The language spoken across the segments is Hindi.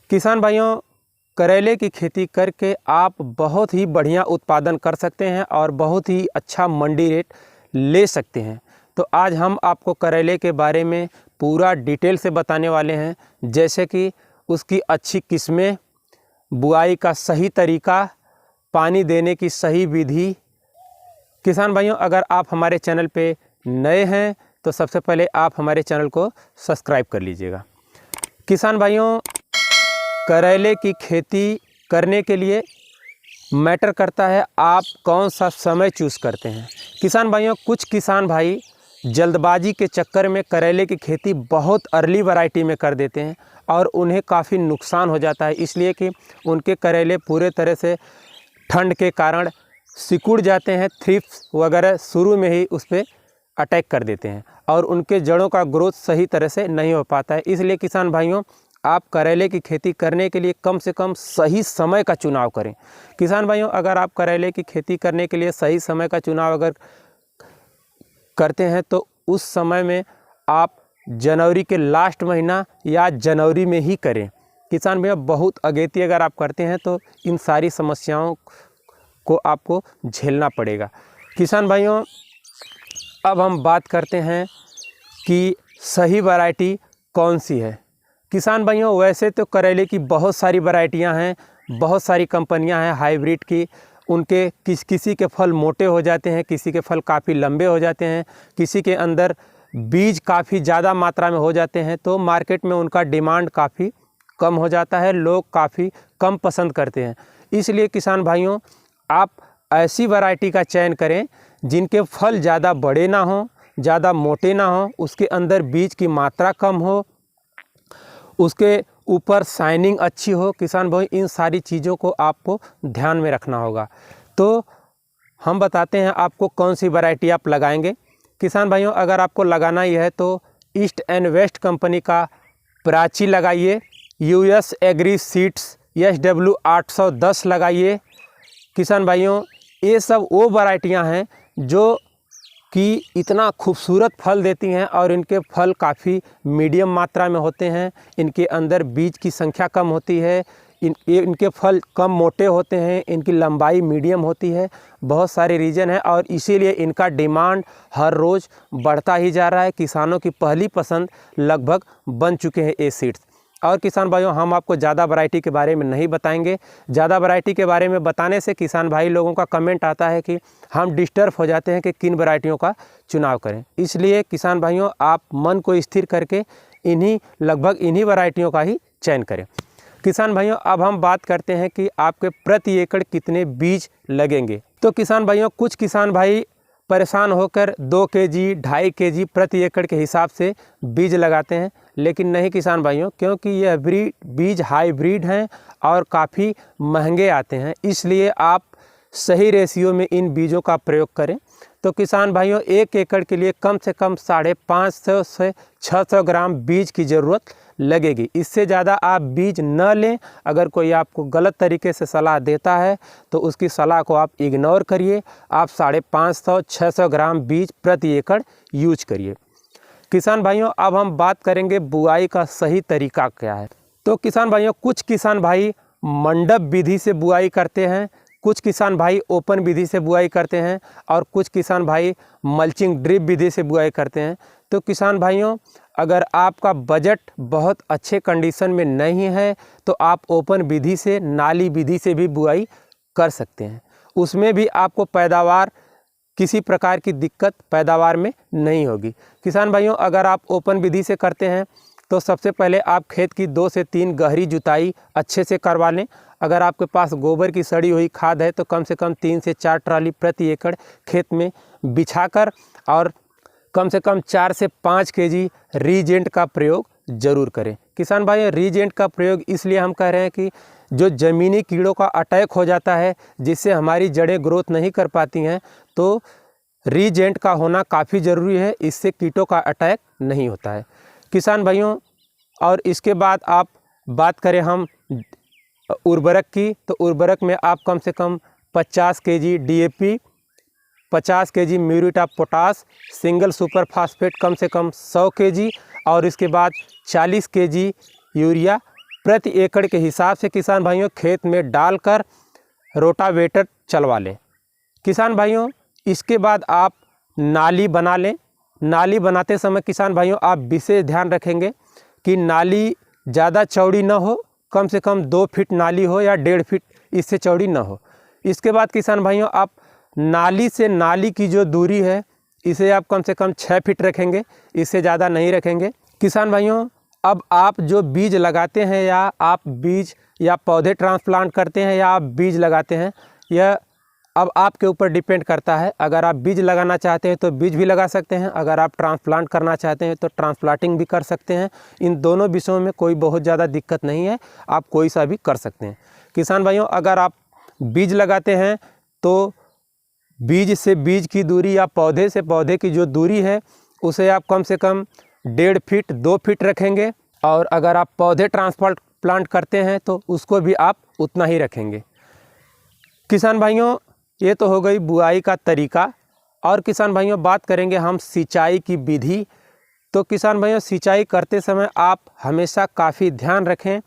किसान भाइयों, करेले की खेती करके आप बहुत ही बढ़िया उत्पादन कर सकते हैं और बहुत ही अच्छा मंडी रेट ले सकते हैं। तो आज हम आपको करेले के बारे में पूरा डिटेल से बताने वाले हैं, जैसे कि उसकी अच्छी किस्में, बुआई का सही तरीका, पानी देने की सही विधि। किसान भाइयों, अगर आप हमारे चैनल पे नए हैं तो सबसे पहले आप हमारे चैनल को सब्सक्राइब कर लीजिएगा। किसान भाइयों, करेले की खेती करने के लिए मैटर करता है आप कौन सा समय चूज़ करते हैं। किसान भाइयों, कुछ किसान भाई जल्दबाजी के चक्कर में करेले की खेती बहुत अर्ली वैरायटी में कर देते हैं और उन्हें काफ़ी नुकसान हो जाता है, इसलिए कि उनके करेले पूरे तरह से ठंड के कारण सिकुड़ जाते हैं। थ्रिप्स वगैरह शुरू में ही उस पर अटैक कर देते हैं और उनके जड़ों का ग्रोथ सही तरह से नहीं हो पाता है। इसलिए किसान भाइयों, आप करेले की खेती करने के लिए कम से कम सही समय का चुनाव करें। किसान भाइयों, अगर आप करेले की खेती करने के लिए सही समय का चुनाव अगर करते हैं तो उस समय में आप जनवरी के लास्ट महीना या जनवरी में ही करें। किसान भैया, बहुत अगेती अगर आप करते हैं तो इन सारी समस्याओं को आपको झेलना पड़ेगा। किसान भाइयों, अब हम बात करते हैं कि सही वैरायटी कौन सी है। किसान भाइयों, वैसे तो करेले की बहुत सारी वैरायटियां हैं, बहुत सारी कंपनियां हैं हाइब्रिड की। उनके किसी के फल मोटे हो जाते हैं, किसी के फल काफ़ी लंबे हो जाते हैं, किसी के अंदर बीज काफ़ी ज़्यादा मात्रा में हो जाते हैं, तो मार्केट में उनका डिमांड काफ़ी कम हो जाता है, लोग काफ़ी कम पसंद करते हैं। इसलिए किसान भाइयों, आप ऐसी वैरायटी का चयन करें जिनके फल ज़्यादा बड़े ना हों, ज़्यादा मोटे ना हों, उसके अंदर बीज की मात्रा कम हो, उसके ऊपर शाइनिंग अच्छी हो। किसान भाई, इन सारी चीज़ों को आपको ध्यान में रखना होगा। तो हम बताते हैं आपको कौन सी वैरायटी आप लगाएंगे। किसान भाइयों, अगर आपको लगाना ही है तो ईस्ट एंड वेस्ट कंपनी का प्राची लगाइए, यूएस एग्री सीड्स SW 810 लगाइए। किसान भाइयों, ये सब वो वैरायटियां हैं जो कि इतना खूबसूरत फल देती हैं और इनके फल काफ़ी मीडियम मात्रा में होते हैं। इनके अंदर बीज की संख्या कम होती है, इनके फल कम मोटे होते हैं, इनकी लंबाई मीडियम होती है। बहुत सारे रीज़न है और इसीलिए इनका डिमांड हर रोज़ बढ़ता ही जा रहा है। किसानों की पहली पसंद लगभग बन चुके हैं ये सीड्स। और किसान भाइयों, हम आपको ज़्यादा वैरायटी के बारे में नहीं बताएंगे। ज़्यादा वैरायटी के बारे में बताने से किसान भाई लोगों का कमेंट आता है कि हम डिस्टर्ब हो जाते हैं कि किन वैरायटियों का चुनाव करें। इसलिए किसान भाइयों, आप मन को स्थिर करके लगभग इन्हीं वैरायटियों का ही चयन करें। किसान भाइयों, अब हम बात करते हैं कि आपके प्रति एकड़ कितने बीज लगेंगे। तो किसान भाइयों, कुछ किसान भाई परेशान होकर 2 kg 2.5 kg प्रति एकड़ के हिसाब से बीज लगाते हैं, लेकिन नहीं किसान भाइयों, क्योंकि यह बीज हाइब्रिड हैं और काफ़ी महंगे आते हैं, इसलिए आप सही रेशियो में इन बीजों का प्रयोग करें। तो किसान भाइयों, 1 एकड़ के लिए कम से कम 550 से 600 ग्राम बीज की ज़रूरत लगेगी। इससे ज़्यादा आप बीज न लें। अगर कोई आपको गलत तरीके से सलाह देता है तो उसकी सलाह को आप इग्नोर करिए। आप 550-600 ग्राम बीज प्रति एकड़ यूज करिए। किसान भाइयों, अब हम बात करेंगे बुआई का सही तरीका क्या है। तो किसान भाइयों, कुछ किसान भाई मंडप विधि से बुआई करते हैं, कुछ किसान भाई ओपन विधि से बुआई करते हैं और कुछ किसान भाई मल्चिंग ड्रिप विधि से बुआई करते हैं। तो किसान भाइयों, अगर आपका बजट बहुत अच्छे कंडीशन में नहीं है तो आप ओपन विधि से, नाली विधि से भी बुआई कर सकते हैं। उसमें भी आपको पैदावार, किसी प्रकार की दिक्कत पैदावार में नहीं होगी। किसान भाइयों, अगर आप ओपन विधि से करते हैं तो सबसे पहले आप खेत की 2 से 3 गहरी जुताई अच्छे से करवा लें। अगर आपके पास गोबर की सड़ी हुई खाद है तो कम से कम 3 से 4 ट्राली प्रति एकड़ खेत में बिछाकर और कम से कम 4 से 5 kg रीजेंट का प्रयोग जरूर करें। किसान भाई, रीजेंट का प्रयोग इसलिए हम कह रहे हैं कि जो ज़मीनी कीड़ों का अटैक हो जाता है, जिससे हमारी जड़ें ग्रोथ नहीं कर पाती हैं, तो रीजेंट का होना काफ़ी ज़रूरी है। इससे कीटों का अटैक नहीं होता है किसान भाइयों। और इसके बाद आप बात करें हम उर्वरक की, तो उर्वरक में आप कम से कम 50 kg DAP, 50 kg muriate of potash, single super phosphate कम से कम 100 kg और इसके बाद 40 kg यूरिया प्रति एकड़ के हिसाब से किसान भाइयों खेत में डालकर रोटावेटर चलवा लें। किसान भाइयों इसके बाद आप नाली बना लें। नाली बनाते समय किसान भाइयों आप विशेष ध्यान रखेंगे कि नाली ज़्यादा चौड़ी ना हो, कम से कम 2 फीट नाली हो या 1.5 फीट इससे चौड़ी ना हो। इसके बाद किसान भाइयों आप नाली से नाली की जो दूरी है इसे आप कम से कम 6 फीट रखेंगे, इससे ज़्यादा नहीं रखेंगे। किसान भाइयों अब आप जो बीज लगाते हैं या आप बीज या पौधे ट्रांसप्लांट करते हैं या आप बीज लगाते हैं, यह अब आपके ऊपर डिपेंड करता है। अगर आप बीज लगाना चाहते हैं तो बीज भी लगा सकते हैं, अगर आप ट्रांसप्लांट करना चाहते हैं तो ट्रांसप्लांटिंग भी कर सकते हैं। इन दोनों विषयों में कोई बहुत ज़्यादा दिक्कत नहीं है, आप कोई सा भी कर सकते हैं। किसान भाइयों अगर आप बीज लगाते हैं तो बीज से बीज की दूरी या पौधे से पौधे की जो दूरी है उसे आप कम से कम 1.5 फीट 2 फीट रखेंगे, और अगर आप पौधे ट्रांसप्लांट करते हैं तो उसको भी आप उतना ही रखेंगे। किसान भाइयों ये तो हो गई बुआई का तरीका। और किसान भाइयों बात करेंगे हम सिंचाई की विधि। तो किसान भाइयों सिंचाई करते समय आप हमेशा काफ़ी ध्यान रखें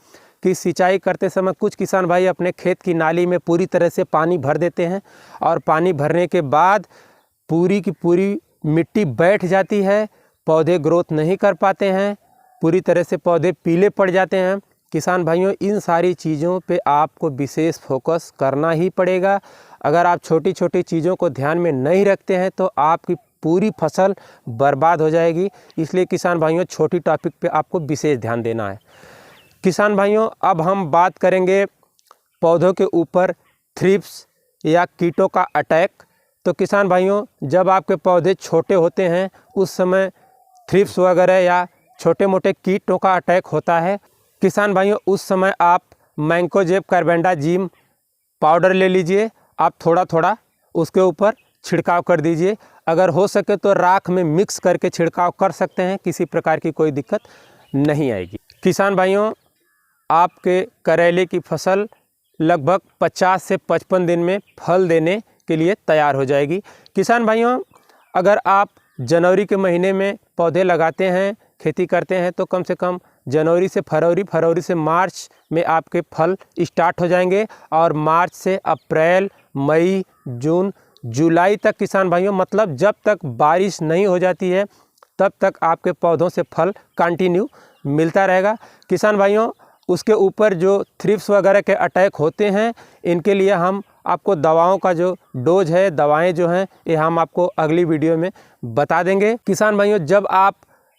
कि सिंचाई करते समय कुछ किसान भाई अपने खेत की नाली में पूरी तरह से पानी भर देते हैं, और पानी भरने के बाद पूरी की पूरी मिट्टी बैठ जाती है, पौधे ग्रोथ नहीं कर पाते हैं, पूरी तरह से पौधे पीले पड़ जाते हैं। किसान भाइयों इन सारी चीज़ों पे आपको विशेष फोकस करना ही पड़ेगा। अगर आप छोटी छोटी चीज़ों को ध्यान में नहीं रखते हैं तो आपकी पूरी फसल बर्बाद हो जाएगी। इसलिए किसान भाइयों छोटी टॉपिक पे आपको विशेष ध्यान देना है। किसान भाइयों अब हम बात करेंगे पौधों के ऊपर थ्रिप्स या कीटों का अटैक। तो किसान भाइयों जब आपके पौधे छोटे होते हैं उस समय थ्रिप्स वगैरह या छोटे मोटे कीटों का अटैक होता है। किसान भाइयों उस समय आप मैंकोजेब कार्बेंडाजिम पाउडर ले लीजिए, आप थोड़ा थोड़ा उसके ऊपर छिड़काव कर दीजिए। अगर हो सके तो राख में मिक्स करके छिड़काव कर सकते हैं, किसी प्रकार की कोई दिक्कत नहीं आएगी। किसान भाइयों आपके करेले की फसल लगभग 50 से 55 दिन में फल देने के लिए तैयार हो जाएगी। किसान भाइयों अगर आप जनवरी के महीने में पौधे लगाते हैं, खेती करते हैं, तो कम से कम जनवरी से फरवरी, फरवरी से मार्च में आपके फल स्टार्ट हो जाएंगे, और मार्च से अप्रैल, मई, जून, जुलाई तक किसान भाइयों मतलब जब तक बारिश नहीं हो जाती है तब तक आपके पौधों से फल कंटिन्यू मिलता रहेगा। किसान भाइयों उसके ऊपर जो थ्रिप्स वगैरह के अटैक होते हैं इनके लिए हम आपको दवाओं का जो डोज है, दवाएं जो हैं, ये हम आपको अगली वीडियो में बता देंगे। किसान भाइयों जब आप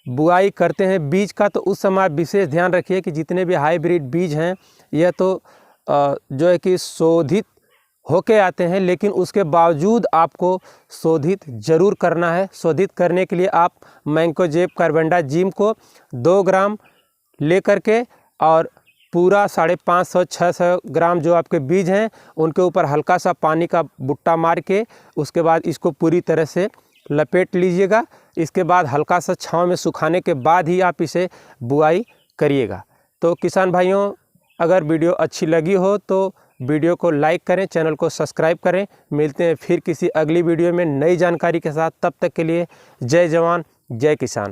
बुआई करते हैं बीज का तो उस समय आप विशेष ध्यान रखिए कि जितने भी हाइब्रिड बीज हैं यह तो जो है कि शोधित होके आते हैं, लेकिन उसके बावजूद आपको शोधित जरूर करना है। शोधित करने के लिए आप मैंकोजेब कार्बेंडाजिम को 2 ग्राम ले करके और पूरा 550-600 ग्राम जो आपके बीज हैं उनके ऊपर हल्का सा पानी का बुट्टा मार के उसके बाद इसको पूरी तरह से लपेट लीजिएगा। इसके बाद हल्का सा छांव में सुखाने के बाद ही आप इसे बुआई करिएगा। तो किसान भाइयों अगर वीडियो अच्छी लगी हो तो वीडियो को लाइक करें, चैनल को सब्सक्राइब करें। मिलते हैं फिर किसी अगली वीडियो में नई जानकारी के साथ। तब तक के लिए जय जवान जय किसान।